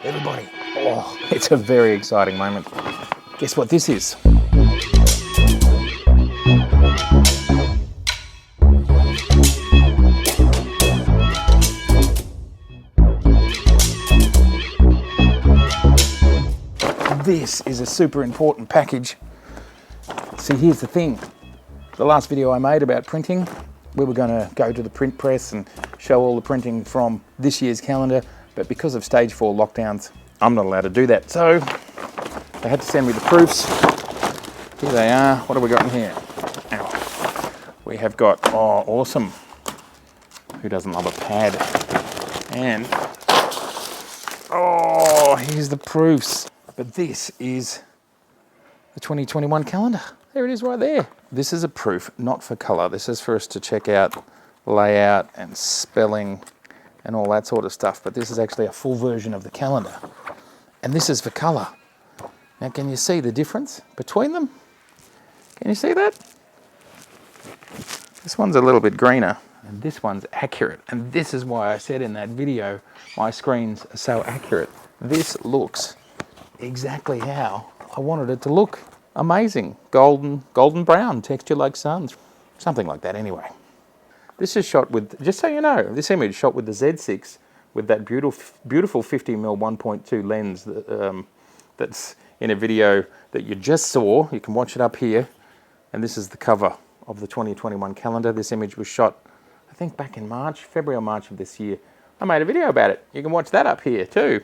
Everybody, oh, it's a very exciting moment. Guess what this is? This is a super important package. See, here's the thing. The last video I made about printing, we were going to go to the print press and show all the printing from this year's calendar, but because of stage 4 lockdowns, I'm not allowed to do that. So they had to send me the proofs. Here they are. What have we got in here? Ow. We have got, oh, awesome. Who doesn't love a pad? And, oh, here's the proofs. But this is the 2021 calendar. There it is right there. This is a proof, not for color. This is for us to check out layout and spelling and all that sort of stuff. But this is actually a full version of the calendar. And this is for color. Now, can you see the difference between them? Can you see that? This one's a little bit greener and this one's accurate. And this is why I said in that video, my screens are so accurate. This looks exactly how I wanted it to look. Amazing. Golden brown, texture like suns. Something like that anyway. This is shot with, just so you know, this image shot with the Z6 with that beautiful 50mm 1.2 lens that's in a video that you just saw. You can watch it up here. And this is the cover of the 2021 calendar. This image was shot, I think, back in February or March of this year. I made a video about it. You can watch that up here too.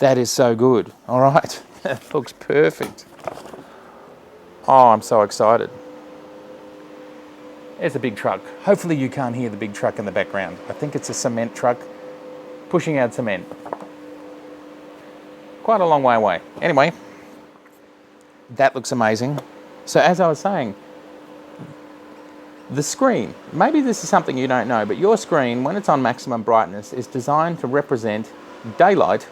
That is so good. All right, that looks perfect. Oh, I'm so excited. There's a big truck. Hopefully you can't hear the big truck in the background. I think it's a cement truck pushing out cement. Quite a long way away. Anyway, that looks amazing. So as I was saying, the screen, maybe this is something you don't know, but your screen, when it's on maximum brightness, is designed to represent daylight.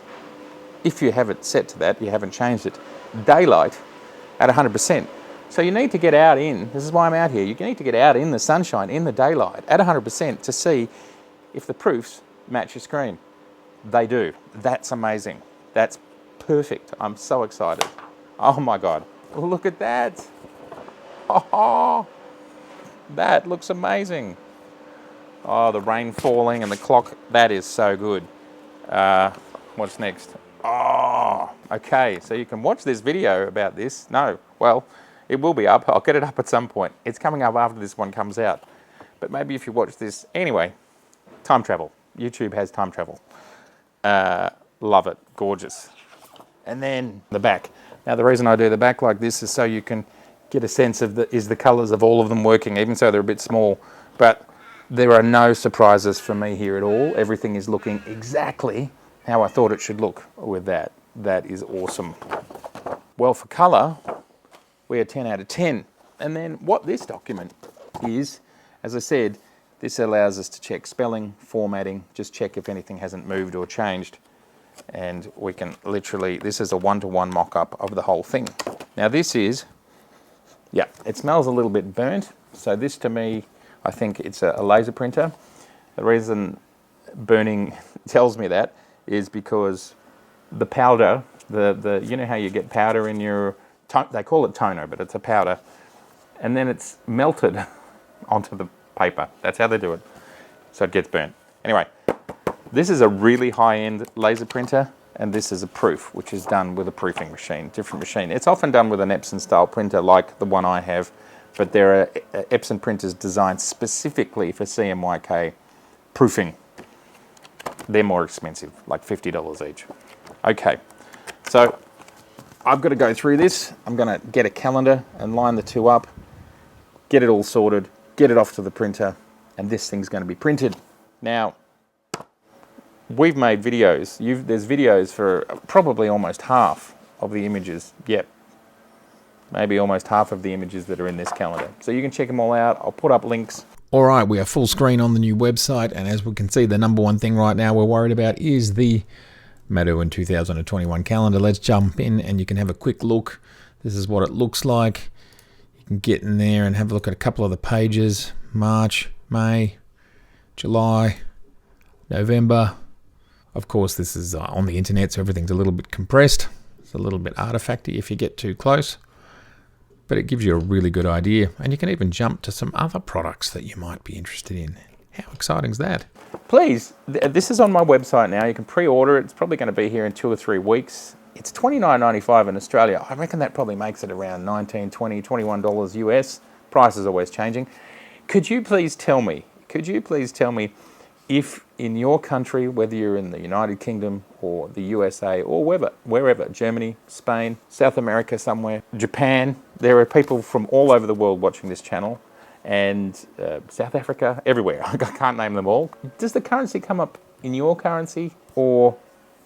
If you have it set to that, you haven't changed it, daylight at 100%. So you need to get out in, this is why I'm out here, you need to get out in the sunshine, in the daylight, at 100% to see if the proofs match your screen. They do. That's amazing. That's perfect. I'm so excited. Oh my God. Look at that. Oh, that looks amazing. Oh, the rain falling and the clock, that is so good. What's next? Oh, okay, so you can watch this video about this. No, well, it will be up. I'll get it up at some point. It's coming up after this one comes out. But maybe if you watch this, anyway, time travel. YouTube has time travel. Love it, gorgeous. And then the back. Now the reason I do the back like this is so you can get a sense of the colors of all of them working, even so they're a bit small. But there are no surprises for me here at all. Everything is looking exactly how I thought it should look with that. That is awesome. Well, for color, we are 10 out of 10. And then what this document is, as I said, this allows us to check spelling, formatting, just check if anything hasn't moved or changed. And we can literally, this is a one-to-one mock-up of the whole thing. Now this is, yeah, it smells a little bit burnt. So this to me, I think it's a laser printer. The reason burning tells me that is because the powder, you know how you get powder in your, they call it toner, but it's a powder, and then it's melted onto the paper. That's how they do it. So it gets burnt. Anyway, this is a really high-end laser printer, and this is a proof, which is done with a proofing machine, different machine. It's often done with an Epson style printer like the one I have, but there are Epson printers designed specifically for CMYK proofing. They're more expensive, like $50 each. Okay, so I've got to go through this. I'm going to get a calendar and line the two up, get it all sorted, get it off to the printer, and this thing's going to be printed. Now, we've made videos. There's videos for probably almost half of the images. Yep, maybe almost half of the images that are in this calendar. So you can check them all out. I'll put up links. All right, we are full screen on the new website, and as we can see, the number one thing right now we're worried about is the Irwin 2021 calendar. Let's jump in and you can have a quick look. This is what it looks like. You can get in there and have a look at a couple of the pages. March, May, July, November, Of course, this is on the internet, so everything's a little bit compressed. It's a little bit artifacty if you get too close, but it gives you a really good idea, and you can even jump to some other products that you might be interested in. How exciting is that? Please, this is on my website now. You can pre-order it. It's probably going to be here in 2 or 3 weeks. It's $29.95 in Australia. I reckon that probably makes it around $19, $20, $21 US. Price is always changing. Could you please tell me if in your country, whether you're in the United Kingdom or the USA or wherever, Germany, Spain, South America somewhere, Japan, there are people from all over the world watching this channel, and South Africa, everywhere. I can't name them all. Does the currency come up in your currency, or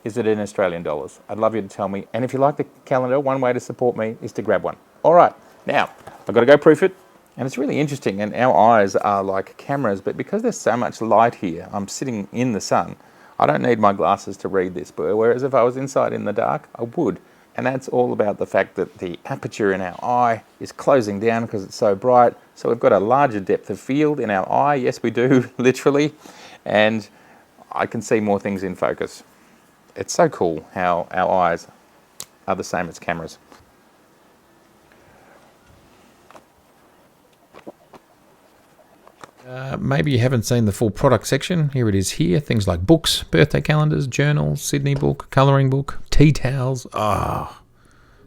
is it in Australian dollars? I'd love you to tell me. And if you like the calendar, one way to support me is to grab one. All right, now I've got to go proof it. And it's really interesting, and our eyes are like cameras, but because there's so much light here, I'm sitting in the sun, I don't need my glasses to read this, but whereas if I was inside in the dark, I would. And that's all about the fact that the aperture in our eye is closing down because it's so bright. So we've got a larger depth of field in our eye. Yes, we do, literally. And I can see more things in focus. It's so cool how our eyes are the same as cameras. Maybe you haven't seen the full product section. Here it is here. Things like books, birthday calendars, journals, Sydney book, colouring book, tea towels.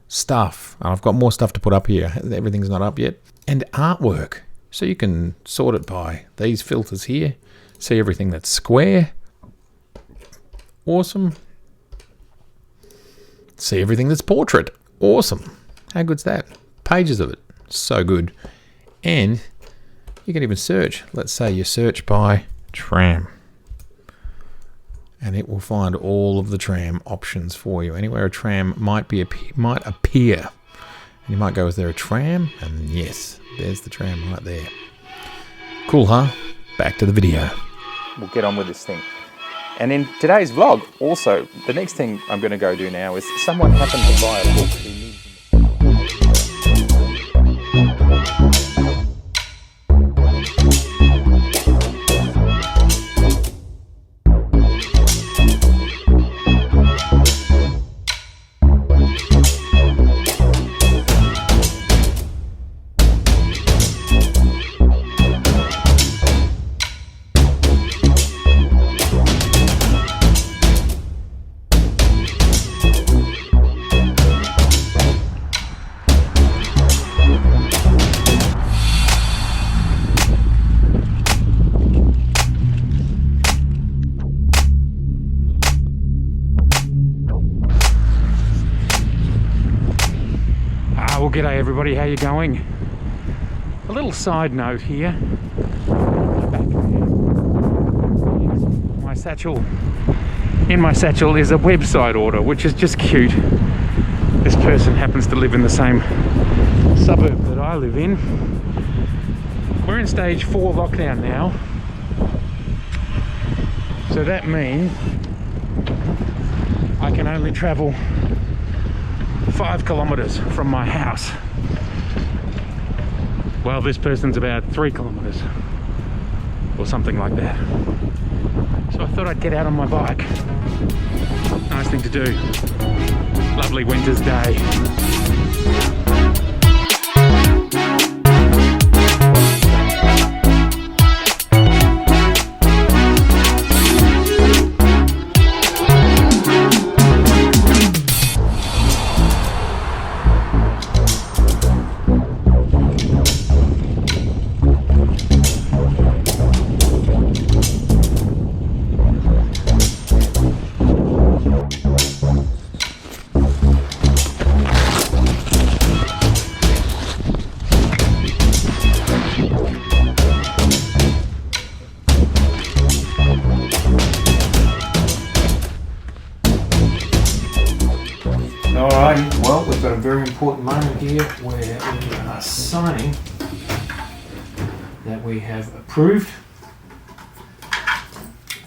Stuff. I've got more stuff to put up here. Everything's not up yet. And artwork. So you can sort it by these filters here. See everything that's square. Awesome. See everything that's portrait. Awesome. How good's that? Pages of it. So good. And you can even search. Let's say you search by tram, and it will find all of the tram options for you. Anywhere a tram might appear. And you might go, is there a tram? And yes, there's the tram right there. Cool, huh? Back to the video. We'll get on with this thing. And in today's vlog, also, the next thing I'm going to go do now is someone happened to buy a book who needs... Well, g'day everybody, how you going? A little side note here. Back my satchel. In my satchel is a website order, which is just cute. This person happens to live in the same suburb that I live in. We're in stage 4 lockdown now. So that means I can only travel 5 kilometers from my house. Well, this person's about 3 kilometers or something like that. So I thought I'd get out on my bike. Nice thing to do. Lovely winter's day. Alrighty, well, we've got a very important moment here where we are signing that we have approved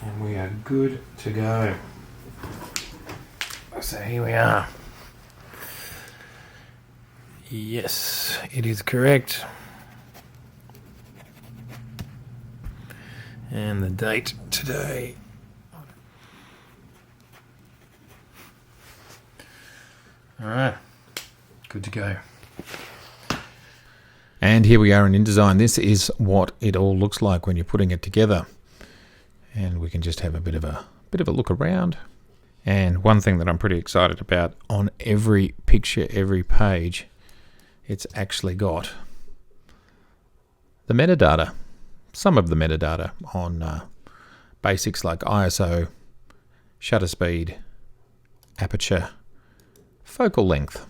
and we are good to go. So here we are. Yes, it is correct. And the date today All right, good to go. And here we are in InDesign. This is what it all looks like when you're putting it together. And we can just have a bit of a look around. And one thing that I'm pretty excited about, on every picture, every page, it's actually got the metadata, some of the metadata on basics like ISO, shutter speed, aperture, focal length.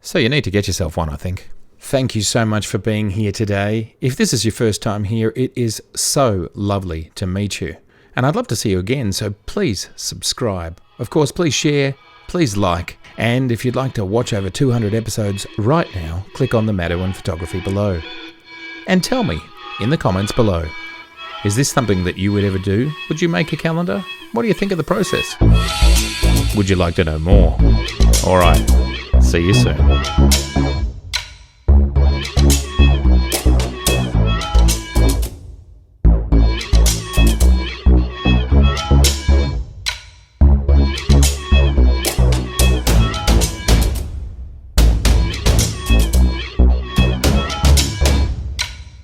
So you need to get yourself one, I think. Thank you so much for being here today. If this is your first time here, it is so lovely to meet you. And I'd love to see you again, so please subscribe. Of course, please share, please like. And if you'd like to watch over 200 episodes right now, click on the Irwin photography below. And tell me in the comments below, is this something that you would ever do? Would you make a calendar? What do you think of the process? Would you like to know more? All right, see you soon.